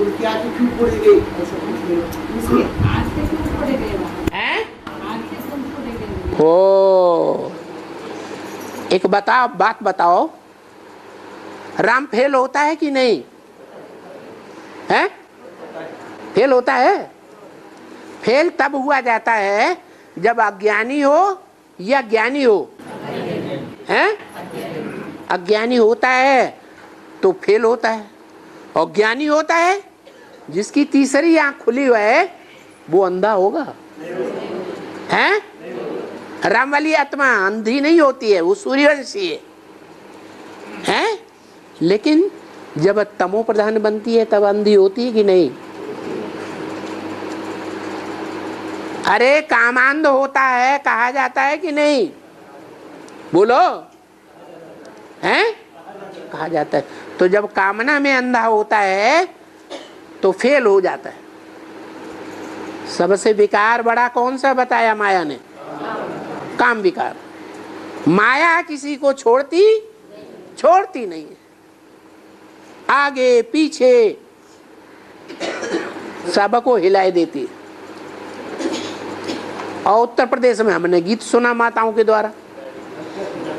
उनके आके क्यों फोड़े गए, ऐसा पूछ रहे हो। इसलिए आज से क्यों फोड़े गए वहाँ? हैं? आज से क्यों फोड़े गए? हो एक बताओ, बात बताओ, राम फेल होता है कि नहीं है? फेल होता है। फेल तब हुआ जाता है जब अज्ञानी हो या ज्ञानी हो, हैं? अज्ञानी होता है तो फेल होता है, और ज्ञानी होता है जिसकी तीसरी आंख खुली हुई है वो अंधा होगा, हैं? राम वाली आत्मा अंधी नहीं होती है, वो सूर्यवंशी है, हैं? लेकिन जब तमो प्रधान बनती है तब अंधी होती है कि नहीं? अरे कामांध होता है कहा जाता है कि नहीं? बोलो, हैं? कहा जाता है। तो जब कामना में अंधा होता है तो फेल हो जाता है। सबसे विकार बड़ा कौन सा बताया माया ने? काम विकार। माया किसी को छोड़ती नहीं है, आगे पीछे सबको हिलाए देती है। और उत्तर प्रदेश में हमने गीत सुना माताओं के द्वारा,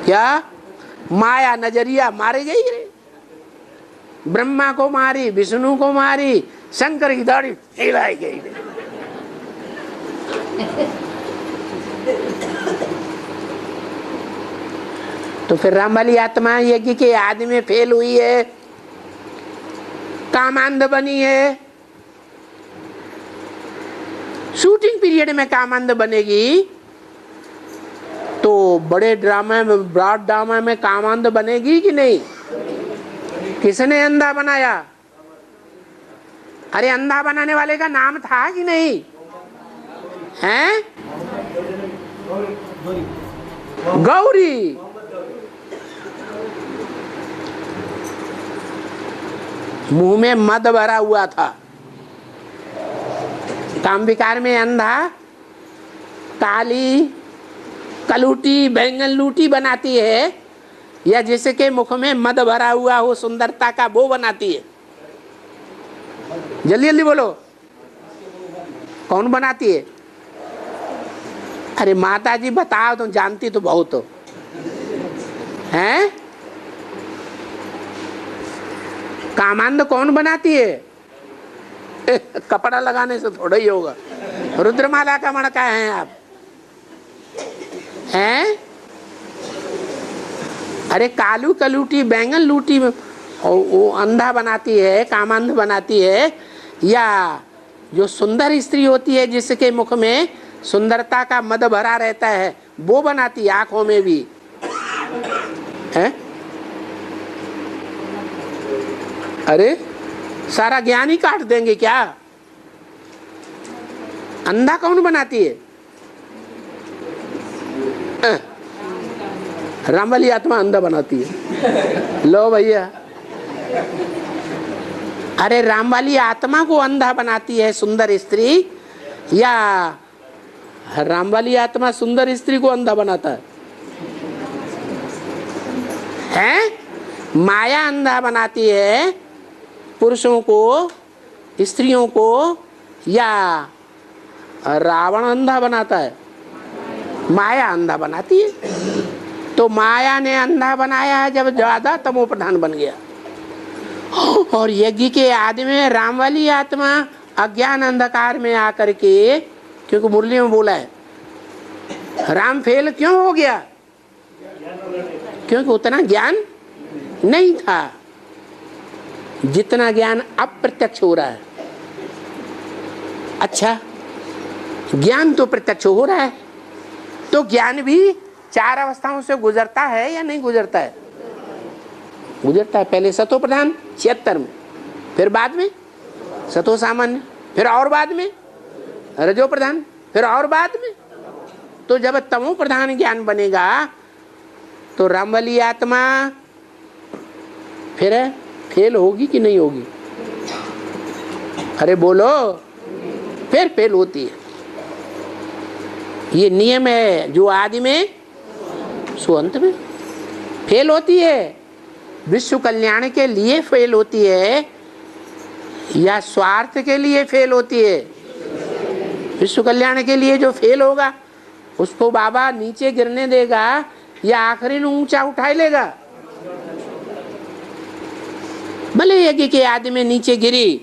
क्या माया नजरिया मारे गई रे, ब्रह्मा को मारी, विष्णु को मारी, शंकर की दाढ़ी हिलाई गई रे। तो फिर राम वाली आत्मा यज्ञ के आदि में फेल हुई है, कामांध बनी है। शूटिंग पीरियड में कामांध बनेगी तो बड़े ड्रामा में, ब्रॉड ड्रामा में कामांध बनेगी कि नहीं? किसने अंधा बनाया? अरे अंधा बनाने वाले का नाम था कि नहीं? हैं? गौरी। मुंह में मद भरा हुआ था। काम विकार में अंधा काली कलूटी बैंगन लूटी बनाती है, या जिसके मुख में मद भरा हुआ हो सुंदरता का वो बनाती है? जल्दी जल्दी बोलो, कौन बनाती है? अरे माता जी बताओ, तुम जानती तो बहुत हो, हैं? कामांध कौन बनाती है? कपड़ा लगाने से थोड़ा ही होगा। रुद्रमाला का मणका है आप, हैं? अरे कालू कलूटी बैंगन लूटी में वो अंधा बनाती है, कामांध बनाती है, या जो सुंदर स्त्री होती है जिसके मुख में सुंदरता का मद भरा रहता है वो बनाती है, आंखों में भी है। अरे सारा ज्ञान ही काट देंगे क्या? अंधा कौन बनाती है? राम वाली आत्मा अंधा बनाती है। लो भैया, अरे राम वाली आत्मा को अंधा बनाती है सुंदर स्त्री, या राम वाली आत्मा सुंदर स्त्री को अंधा बनाता है? हैं? माया अंधा बनाती है पुरुषों को, स्त्रियों को, या रावण अंधा बनाता है? माया अंधा बनाती है। तो माया ने अंधा बनाया है जब ज्यादा तमो प्रधान बन गया। और यज्ञ के आदि में राम वाली आत्मा अज्ञान अंधकार में आकर के, क्योंकि मुरली में बोला है राम फेल क्यों हो गया? क्योंकि उतना ज्ञान नहीं था जितना ज्ञान अप्रत्यक्ष हो रहा है। अच्छा, ज्ञान तो प्रत्यक्ष हो रहा है, तो ज्ञान भी चार अवस्थाओं से गुजरता है या नहीं गुजरता है? गुजरता है। पहले सतो प्रधान 76 में, फिर बाद में सतो सामान्य, फिर और बाद में रजो प्रधान, फिर और बाद में। तो जब तमो प्रधान ज्ञान बनेगा तो राम वाली आत्मा फिर फेल होगी कि नहीं होगी? अरे बोलो, फिर फेल होती है। ये नियम है जो आदि में सो अंत में फेल होती है। विश्व कल्याण के लिए फेल होती है, या स्वार्थ के लिए फेल होती है? विश्व कल्याण के लिए जो फेल होगा उसको बाबा नीचे गिरने देगा या आखिरी में ऊंचा उठा लेगा? भले यज्ञ के आदमी नीचे गिरी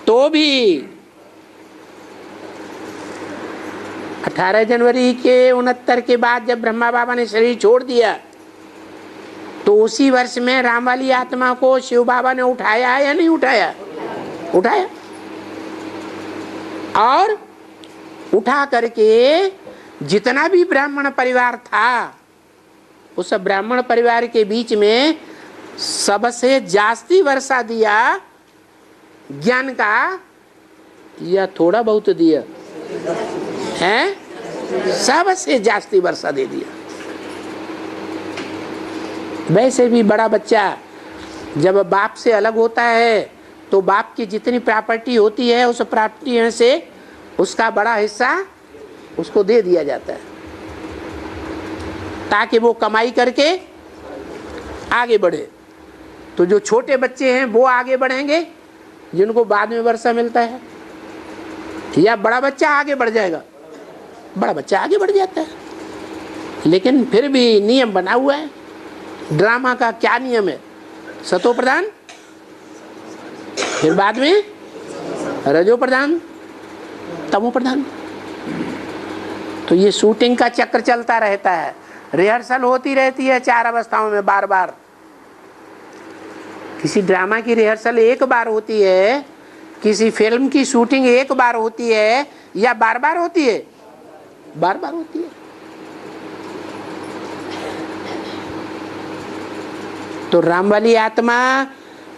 तो भी 18 जनवरी के 69 के बाद जब ब्रह्मा बाबा ने शरीर छोड़ दिया तो उसी वर्ष में राम वाली आत्मा को शिव बाबा ने उठाया या नहीं उठाया? उठाया। और उठा करके जितना भी ब्राह्मण परिवार था उस ब्राह्मण परिवार के बीच में सबसे जास्ती वर्षा दिया ज्ञान का या थोड़ा बहुत दिया है? सबसे जास्ती वर्षा दे दिया। वैसे भी बड़ा बच्चा जब बाप से अलग होता है तो बाप की जितनी प्रॉपर्टी होती है उस प्रॉपर्टी में से उसका बड़ा हिस्सा उसको दे दिया जाता है ताकि वो कमाई करके आगे बढ़े। तो जो छोटे बच्चे हैं वो आगे बढ़ेंगे जिनको बाद में वर्षा मिलता है, या बड़ा बच्चा आगे बढ़ जाएगा? बड़ा बच्चा आगे बढ़ जाता है। लेकिन फिर भी नियम बना हुआ है। ड्रामा का क्या नियम है? सतो प्रधान, फिर बाद में रजो प्रधान, तमो प्रधान। तो ये शूटिंग का चक्र चलता रहता है, रिहर्सल होती रहती है 4 अवस्थाओं में बार बार। किसी ड्रामा की रिहर्सल एक बार होती है, किसी फिल्म की शूटिंग एक बार होती है या बार बार होती है? बार बार होती है। तो राम वाली आत्मा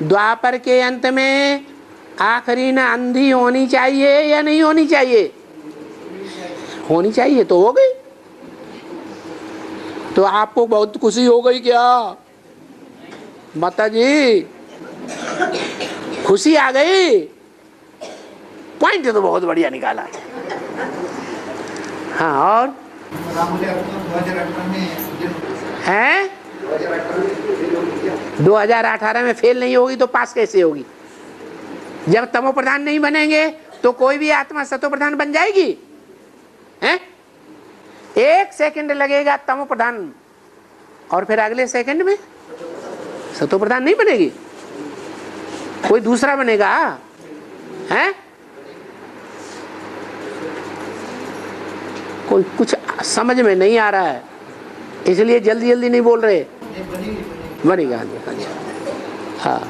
द्वापर के अंत में आखिरी न अंधी होनी चाहिए या नहीं होनी चाहिए? होनी चाहिए। तो हो गई। तो आपको बहुत खुशी हो गई क्या माता जी? खुशी आ गई? पॉइंट तो बहुत बढ़िया निकाला। हाँ, और हैं 2018 में फेल नहीं होगी तो पास कैसे होगी? जब तमो प्रधान नहीं बनेंगे तो कोई भी आत्मा सतो प्रधान बन जाएगी? हैं? 1 सेकंड लगेगा तमो प्रधान और फिर अगले सेकंड में सतो प्रधान नहीं बनेगी, कोई दूसरा बनेगा। हैं? कोई कुछ समझ में नहीं आ रहा है इसलिए जल्दी जल्दी नहीं बोल रहे। बनेगा। हाँ,